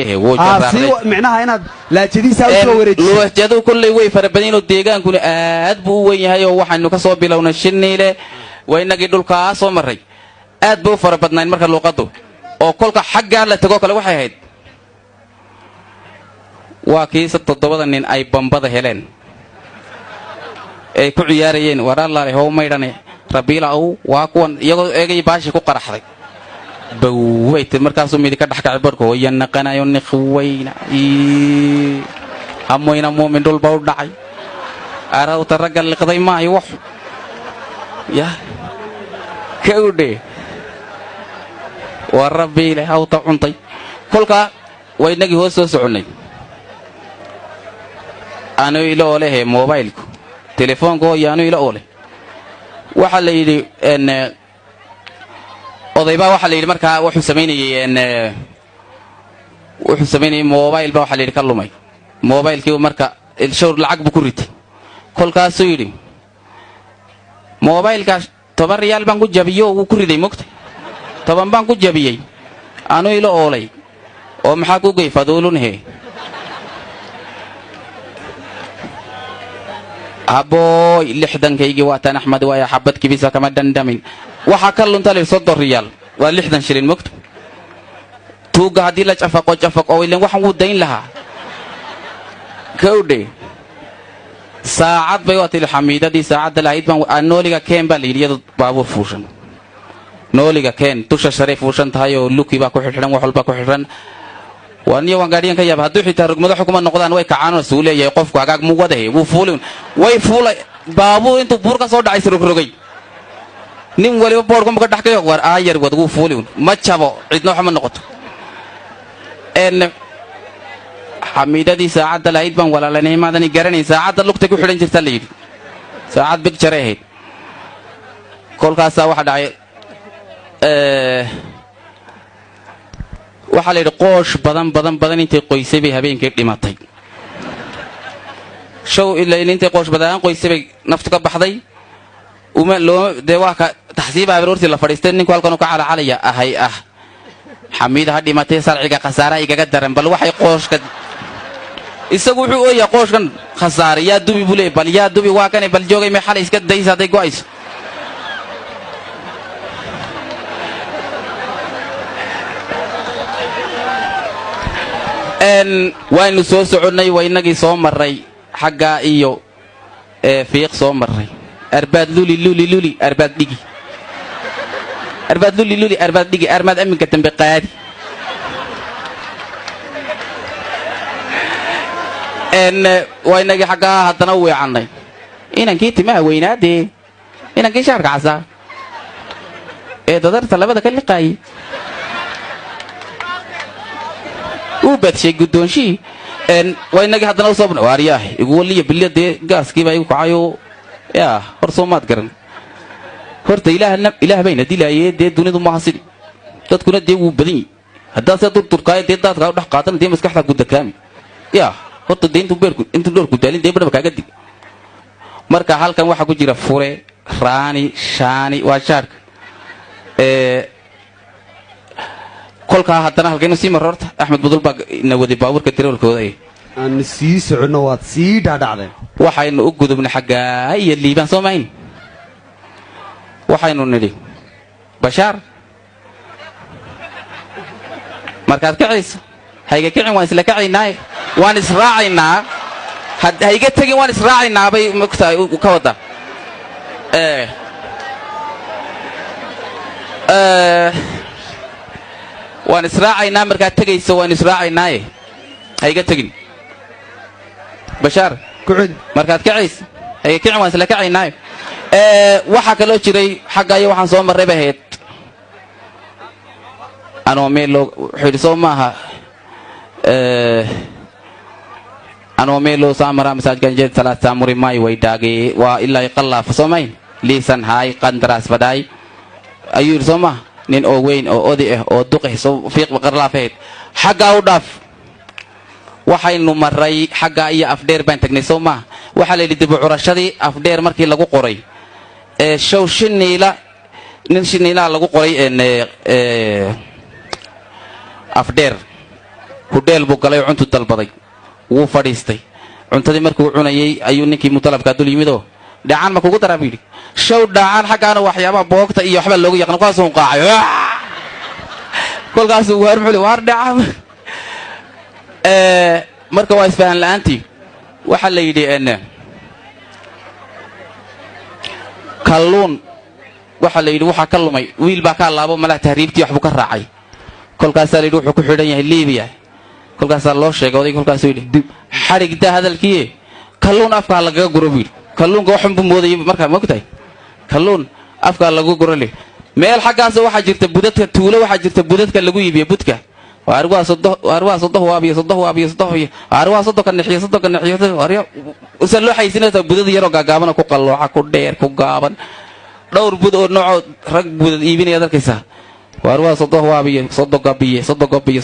leeyahay wuu jaraaday micnaha inaad laajadiisa u soo wareejiso laajadu kulli way farabadino deegaankuna aad buu weyn yahay oo waxaanu ka soo bilownay Shiniile waynagii dhulka soo maray aad buu farabadnayn marka luqadu oo kolka xagga la tago kale waxay ahayd waa kiisa 7 nin ay bambada heleen ay ku ciyaarayeen waraalaale how maydhane rabiila oo waa kuwan iyagoo eegay baashi ku qaraxday bawayt markaas uu mid ka dhaxkacay barko yanaqanayo niqwayna amoyna muumin dul baa u dhacay araw taragal liqday maayo wax ya kawde wa rabiila haw ta cuntay kolka waynagi hoos soo soconay aanu ilo leeyahay mobilku telefoonko yaanu ilo ole waxa la yiri odayba waxa la yiri marka wuxuu sameeyay mobile ba waxa la yiri ka lumay mobilkii marka shawr lacag bu ku ritay kolkaas uu yiri mobilka 10 riyaal baan ku jabiyo uu ku riday mugtay 10 baan ku jabiyay aanu ilo olay oo maxaa ku geeyfadoolunhe abo 60 kaygi waatan Axmed waa xabad kibisa kama dandamin waxa ka lunta 30 riyaal waa 60 shilin mugtay tuuga hadii la jafaqo oo ileen waxan uu dayn lahaa kawde saacad bay waati xamiidadii saacad lahayd baan nooliga keen baa leeyay baabuur fuushan nooliga keen tusha sharif fuushan tahay oo luki baa ku xidhan wax walba ku xidhan waniyo waan gaariyan ka yaab haduu xitaa rugmada xukuma noqdaan way kacaano suuleeyay qofku hagaag mu wadahay wuu fuulin way fuulay baabuur intuu buurka soo dhacay rogrogay nin waliba boorku ma ka dhaxkayo war aayar wad wuu fuulin ma jabo cidna wax ma noqoto xamiidadii saacad lahayd baan walaalanay maadani garanay saacad lugta ku xidhan jirta leeyay saacad big jareeyd kolkaas waxa dhacay waxa la yiri qoosh badan intay qoysay bay habeenkii dhimatay show ilaa intay qoosh badan qoysay bay naftu ka baxday uma loo deewaaka taxsiib abarorti la fadhiistay ninku halkan ka calacalaya ahay xamiid ha dhimatay sarciga khasaara igaga daran bal waxay qooshka isagu wuxuu oo yahay qooshkan khasaara yaa dubi bulay bal yaa dubi waa kan bal joogay ma xalay iska daysa day go'ayso waynu soo soconay waynagii soo maray xagga iyo fiiq soo maray arbaad luli arbaad dhigi armaad aminka dambe qaadi waynagii xagga hadana weecanay inankii timaha weynaadee inankii shaarka casa dadarta labada ka liqaayay badshay gudoonshii waynagii hadana soo bana waariyahay igu waliya bilade gaaskii baa igu kacayo yaa hor Soomaad garan horta ilaah bayna dilaayay de dunidu ma hasil dadkuna de uu badan hadaa sa turturkaay de dadka dhax qaatan de maskaxda ku dakaami yaa horta de intu dhulku daalin de badaba kaaga dig marka halkan waxa ku jira fure raani shaani waa shaarka kolka hadana halkeen si marorta Axmed Budul baa nawadi baaburka tiroolkooda aan sii socono waad sii dhaadhacday waxaynu u gudubnay xagga ay liibaan Soomaaliya waxaynu nidhi bashaar markaad kacayso hayga kicin waan isla kacaynaa waan israacaynaa hayga tagin waan israacaynaa bay mugtaay ka wada waan israacaynaa markaad tagayso waan israacaynaa hayga tagin bashaar kucid markaad kacayso hayga kicin waan isla kacaynaa waxa kale oo jiray xagga ay waxaan soo maray baheed anoo meelo xiriso maaha anoo meelo saamara masaajkan jeed salaad saamuri may way daagay waa ilaa qallaf Soomayn liisan hay qandaraas baday ayuu Soomaa nin oo weyn oo odi ah oo duqay soo fiiq qarlaafeed xagga u dhaaf waxaynu maray xagga iyo afdheer baan tagnay Soomaa waxa la yidhi curashadii afdheer markii lagu qoray show Shiniila nin Shiniila lagu qoray afdheer hudheel buu galay oo cuntu dalbaday wuu fadhiistay cuntadii markuu cunayay ayuu ninkii mutalabkaa dul yimidoo dhacaan ma kugu daraa buu yidhi show dhacaan xaggaana waxyaabaha boogta iyo waxbaa looga yaqaan kolkaasuu qaacay kolkaasuu waar muxuu waar dhacaan marka waa isfahan la'aantii waxaa la yidhi kalluun waxaa la yidhi waxaa ka lumay wiil baa ka allaabo malaa tahriibtii waxbuu ka raacay kolkaasaa la yidhi wuxuu ku xidhan yahay liibiya kolkaasaa loo sheegay oday kolkaasuu yidhi xadhigda hadalkiie kalluun afkaa lagaga guro buu yidhi kalluunka waxun buu moodayay markaa mogtahay kalluun afkaa lagu guro le meel xaggaasoo waxaa jirta budadka tuulo waxaa jirta budadka lagu iibiya budka waarwaa sodoh waabiyo sodoh waabiyo sodoh iyo waarwaa soddonka nixiyo soddonka nixiyo waarya usan loo xaysinaysaa budad yaroo gaagaabana ku qallooca ku dheer ku gaaban dhowr bud oo noocoo rag budad iibinaya arkaysaa waarwaa sodoh waabiyo soddonka biye soddonka biyo